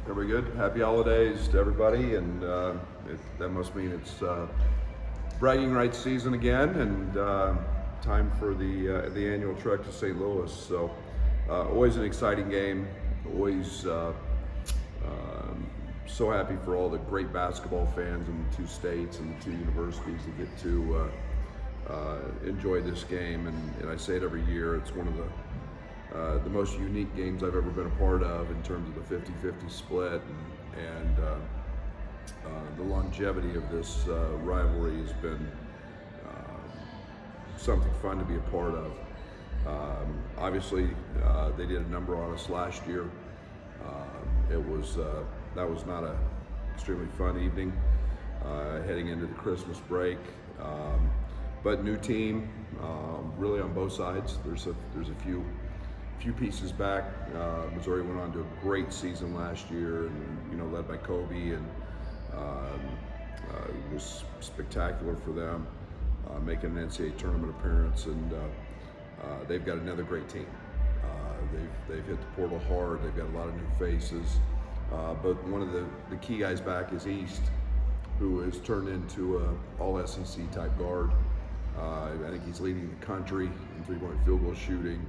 Everybody good? Happy holidays to everybody, and that must mean it's bragging rights season again, and time for the annual trek to St. Louis. So always an exciting game. Always so happy for all the great basketball fans in the two states and the two universities that get to enjoy this game. And I say it every year. It's one of the most unique games I've ever been a part of in terms of the 50-50 split, and the longevity of this rivalry has been something fun to be a part of. Obviously, they did a number on us last year. That was not a extremely fun evening heading into the Christmas break. But new team, really on both sides. There's a few pieces back. Missouri went on to a great season last year, and led by Kobe, and it was spectacular for them, making an NCAA tournament appearance, and they've got another great team. They've hit the portal hard. They've got a lot of new faces, but one of the key guys back is East, who has turned into a all SEC type guard. I think he's leading the country in three-point field goal shooting.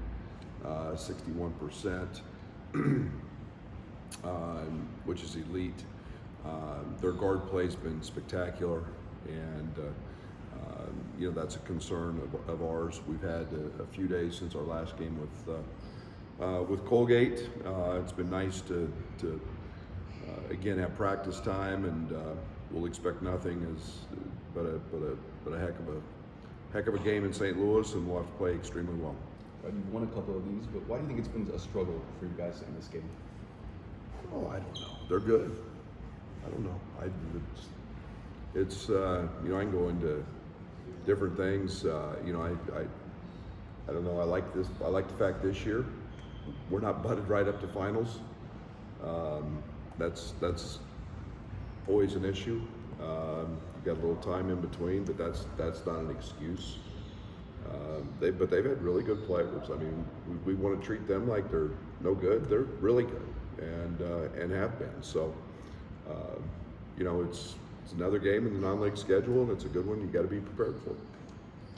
61%, which is elite. Their guard play's been spectacular, and that's a concern of ours. We've had a few days since our last game with Colgate. It's been nice to again have practice time, and we'll expect nothing but a heck of a game in St. Louis, and we'll have to play extremely well. You've won a couple of these, but why do you think it's been a struggle for you guys in this game? Oh, I don't know. They're good. I don't know. It's I can go into different things. I don't know. I like this. I like the fact this year we're not butted right up to finals. That's always an issue. You've got a little time in between, but that's not an excuse. But they've had really good players. I mean, we want to treat them like they're no good. They're really good, and have been. So, it's another game in the non-league schedule, and it's a good one. You got to be prepared for it.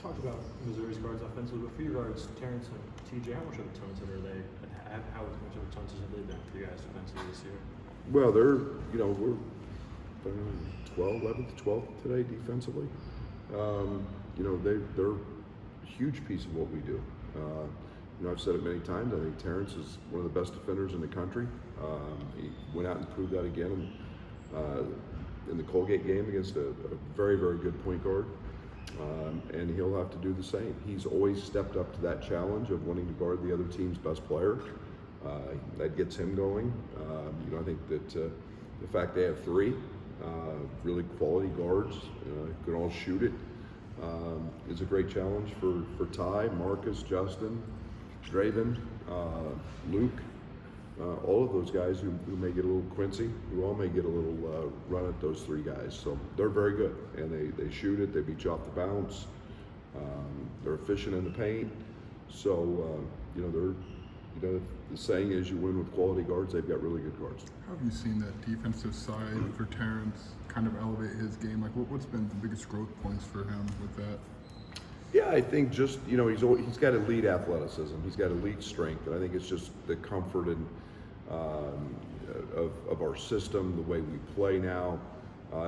Talked about Missouri's guards offensively, but for your guards, Terrence and TJ, how much of a talented are they? And how much of a talented have they been for you guys offensively this year? Well, we're 11th, 12th today defensively. They're a huge piece of what we do. I've said it many times. I think Terrence is one of the best defenders in the country. He went out and proved that again in the Colgate game against a very, very good point guard. And he'll have to do the same. He's always stepped up to that challenge of wanting to guard the other team's best player. That gets him going. I think that the fact they have three really quality guards, can all shoot it, is a great challenge for Ty, Marcus, Justin, Draven, Luke, all of those guys who may get a little Quincy, who all may get a little run at those three guys. So they're very good, and they shoot it, they beat you off the bounce, they're efficient in the paint. So, the saying is you win with quality guards. They've got really good guards. How have you seen that defensive side for Terrence kind of elevate his game? Like, what's been the biggest growth points for him with that? Yeah, I think just, he's got elite athleticism. He's got elite strength. And I think it's just the comfort and of our system, the way we play now.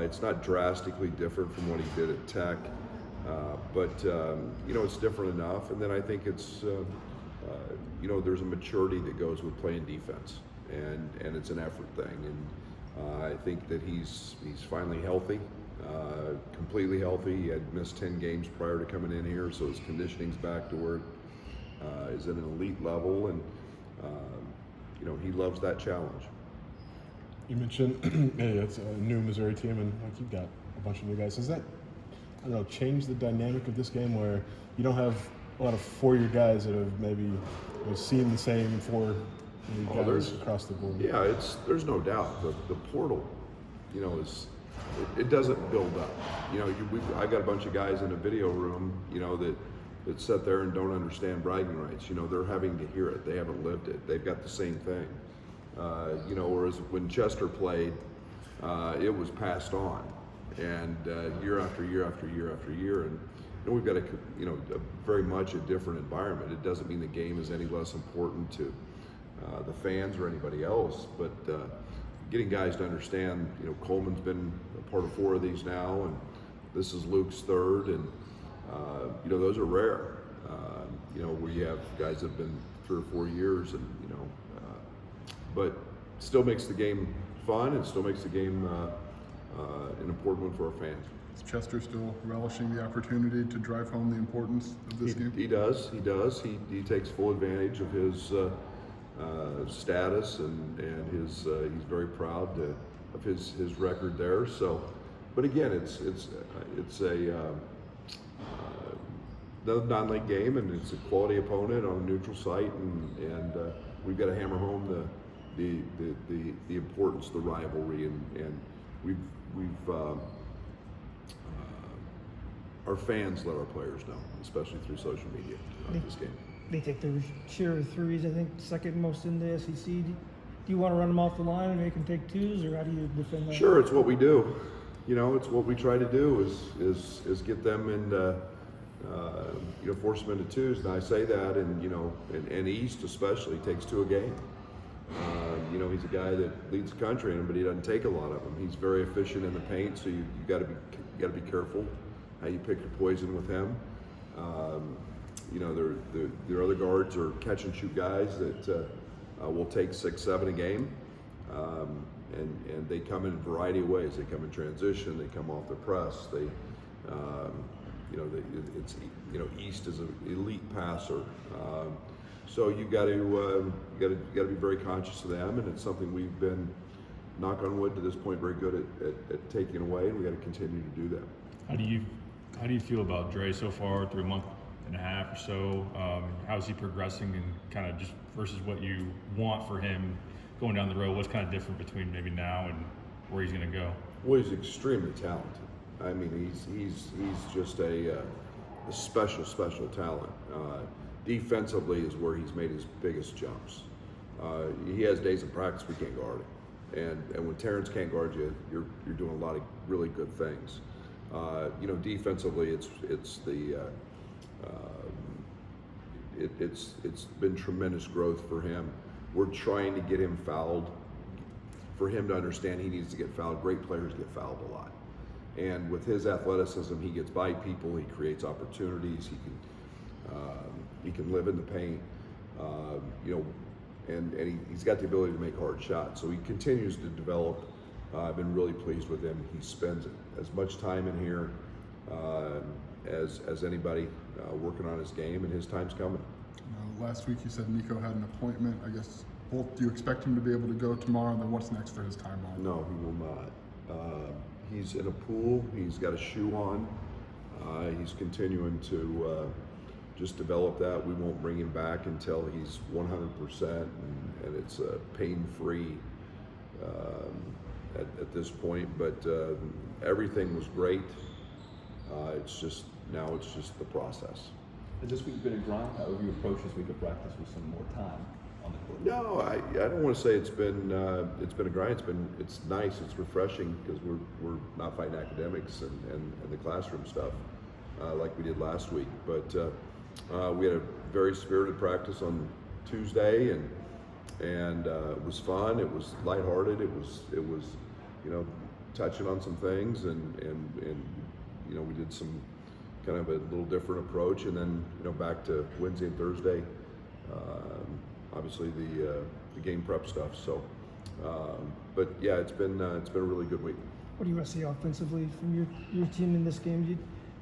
It's not drastically different from what he did at Tech, but it's different enough. And then I think it's, there's a maturity that goes with playing defense, and it's an effort thing. And I think that he's finally healthy. Completely healthy. He had missed 10 games prior to coming in here, so his conditioning's back to where it is at an elite level, and he loves that challenge. You mentioned hey, it's a new Missouri team, and you've got a bunch of new guys. Does that, change the dynamic of this game where you don't have a lot of four-year guys that have maybe seen the same four guys across the board? Yeah, there's no doubt. The portal, it doesn't build up. I got a bunch of guys in a video room, that sit there and don't understand bragging rights. They're having to hear it. They haven't lived it. They've got the same thing. Whereas when Chester played, it was passed on, and year after year after year after year, and we've got a very much a different environment. It doesn't mean the game is any less important to the fans or anybody else, but getting guys to understand, Coleman's been a part of 4 of these now, and this is Luke's 3rd, and those are rare. Where you have guys that have been 3 or 4 years, and but still makes the game fun, and still makes the game an important one for our fans. Is Chester still relishing the opportunity to drive home the importance of this game? He does. He takes full advantage of his status, and his he's very proud of his record there. So, but again, it's another non-league game, and it's a quality opponent on a neutral site, and we've got to hammer home the importance of the rivalry, and we've our fans let our players know, especially through social media, this game. They take their share of threes, I think, second most in the SEC. Do you want to run them off the line and make them take 2s, or how do you defend that? Sure, it's what we do. It's what we try to do is get them into, force them into 2s. And I say that, and East especially takes 2 a game. He's a guy that leads the country, but he doesn't take a lot of them. He's very efficient in the paint, so you got to be careful how you pick your poison with him. Their other guards are catch and shoot guys that will take 6, 7 a game, and they come in a variety of ways. They come in transition. They come off the press. East is an elite passer. So you got to be very conscious of them, and it's something we've been, knock on wood, to this point, very good at taking away, and we got to continue to do that. How do you feel about Dre so far through a month and a half or so? How is he progressing, and kind of just versus what you want for him going down the road? What's kind of different between maybe now and where he's going to go? Well, he's extremely talented. I mean, he's just a special talent. Defensively is where he's made his biggest jumps. He has days of practice we can't guard him, and when Terrence can't guard you, you're doing a lot of really good things. Defensively, it's been tremendous growth for him. We're trying to get him fouled, for him to understand he needs to get fouled. Great players get fouled a lot, and with his athleticism, he gets by people. He creates opportunities. He can live in the paint. And he's got the ability to make hard shots. So he continues to develop. I've been really pleased with him. He spends as much time in here as anybody working on his game, and his time's coming. Last week you said Nico had an appointment. I guess, do you expect him to be able to go tomorrow? And then what's next for his timeline? No, he will not. He's in a pool. He's got a shoe on. He's continuing to just develop that. We won't bring him back until he's 100%, and it's pain-free at this point. But everything was great. It's just the process. Has this week been a grind? How have you approached this week of practice with some more time on the court? No, I don't want to say it's been a grind. It's nice. It's refreshing because we're not fighting academics and the classroom stuff like we did last week. But we had a very spirited practice on Tuesday, and it was fun. It was lighthearted. It was touching on some things, and we did some kind of a little different approach, and then back to Wednesday and Thursday. Obviously the game prep stuff. So, but yeah, it's been a really good week. What do you want to see offensively from your team in this game?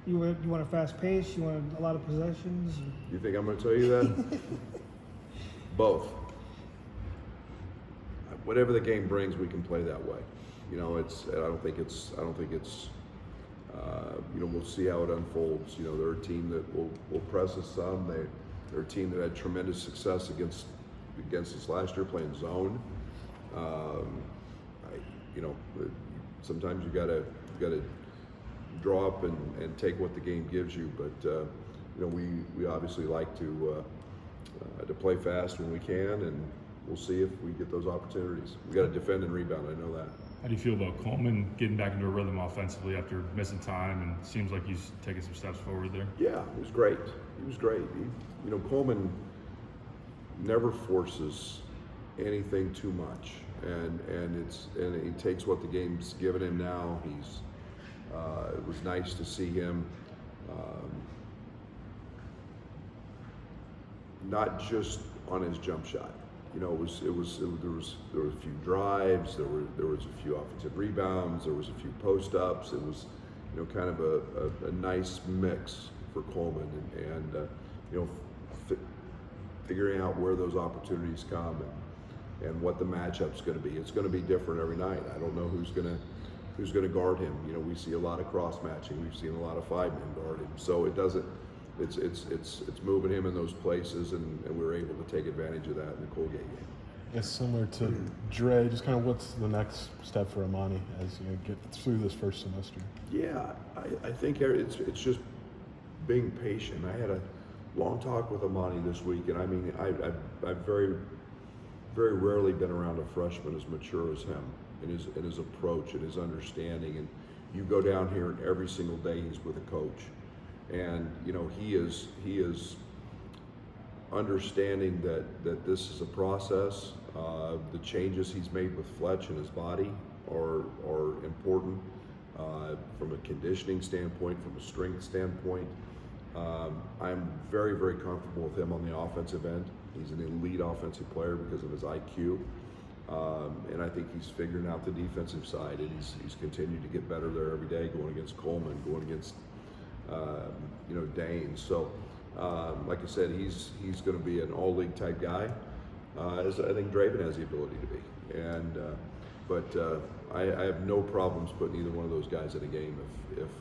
You want a fast pace? You want a lot of possessions? You think I'm going to tell you that? Both. Whatever the game brings, we can play that way. I don't think it's. We'll see how it unfolds. They're a team that will press us some. They're a team that had tremendous success against us last year playing zone. Sometimes you gotta draw up and take what the game gives you. But we obviously like to play fast when we can, we'll see if we get those opportunities. We got to defend and rebound. I know that. How do you feel about Coleman getting back into a rhythm offensively after missing time, and seems like he's taking some steps forward there? Yeah, he was great. He was great. Coleman never forces anything too much, and he takes what the game's given him now. It was nice to see him not just on his jump shot. There was a few drives, there was a few offensive rebounds, there was a few post ups. It was kind of a nice mix for Coleman, and figuring out where those opportunities come and what the matchup's going to be. It's going to be different every night. I don't know who's going to guard him. We see a lot of cross matching. We've seen a lot of 5-man guard him. So it doesn't. It's moving him in those places, and we were able to take advantage of that in the Colgate game. It's similar to Dre. Just kind of what's the next step for Amani as you get through this first semester? Yeah, I think it's just being patient. I had a long talk with Amani this week, and I mean, I've very, very rarely been around a freshman as mature as him in his approach and his understanding. And you go down here, and every single day he's with a coach, and he is understanding that this is a process. The changes he's made with Fletch and his body are important from a conditioning standpoint, from a strength standpoint. I'm very, very comfortable with him on the offensive end. He's an elite offensive player because of his IQ, and I think he's figuring out the defensive side, and he's continued to get better there every day, going against Coleman, going against Dane. So, like I said, he's going to be an all-league type guy, as I think Draven has the ability to be. And I have no problems putting either one of those guys in a game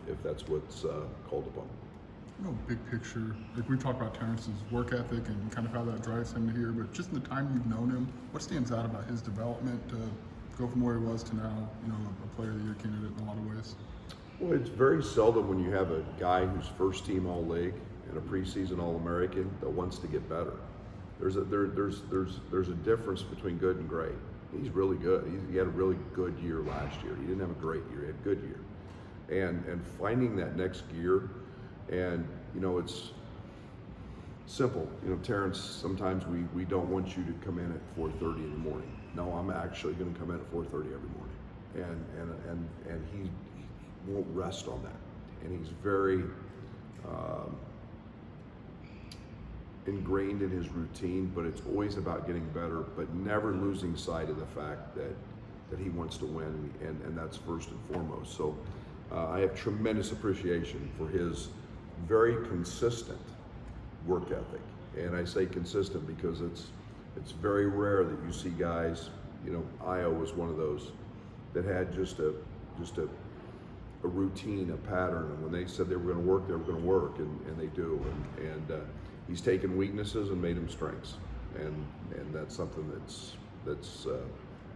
if that's what's called upon. Big picture, like we talked about Terrence's work ethic and kind of how that drives him to here, but just in the time you've known him, what stands out about his development to go from where he was to now, a player of the year candidate in a lot of ways? Well, it's very seldom when you have a guy who's first team All-League and a preseason All-American that wants to get better. There's a difference between good and great. He's really good. He had a really good year last year. He didn't have a great year. He had a good year. And finding that next gear, and it's simple. Terrence, sometimes we don't want you to come in at 4:30 in the morning. No, I'm actually going to come in at 4:30 every morning, and he won't rest on that. And he's very ingrained in his routine, but it's always about getting better, but never losing sight of the fact that he wants to win, and that's first and foremost. So I have tremendous appreciation for his very consistent work ethic. And I say consistent because it's very rare that you see guys, Io was one of those that had just a routine, a pattern, and when they said they were going to work, and they do. And he's taken weaknesses and made them strengths, and that's something that's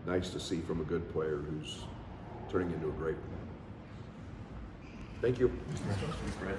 nice to see from a good player who's turning into a great one. Thank you. Thanks, Brad.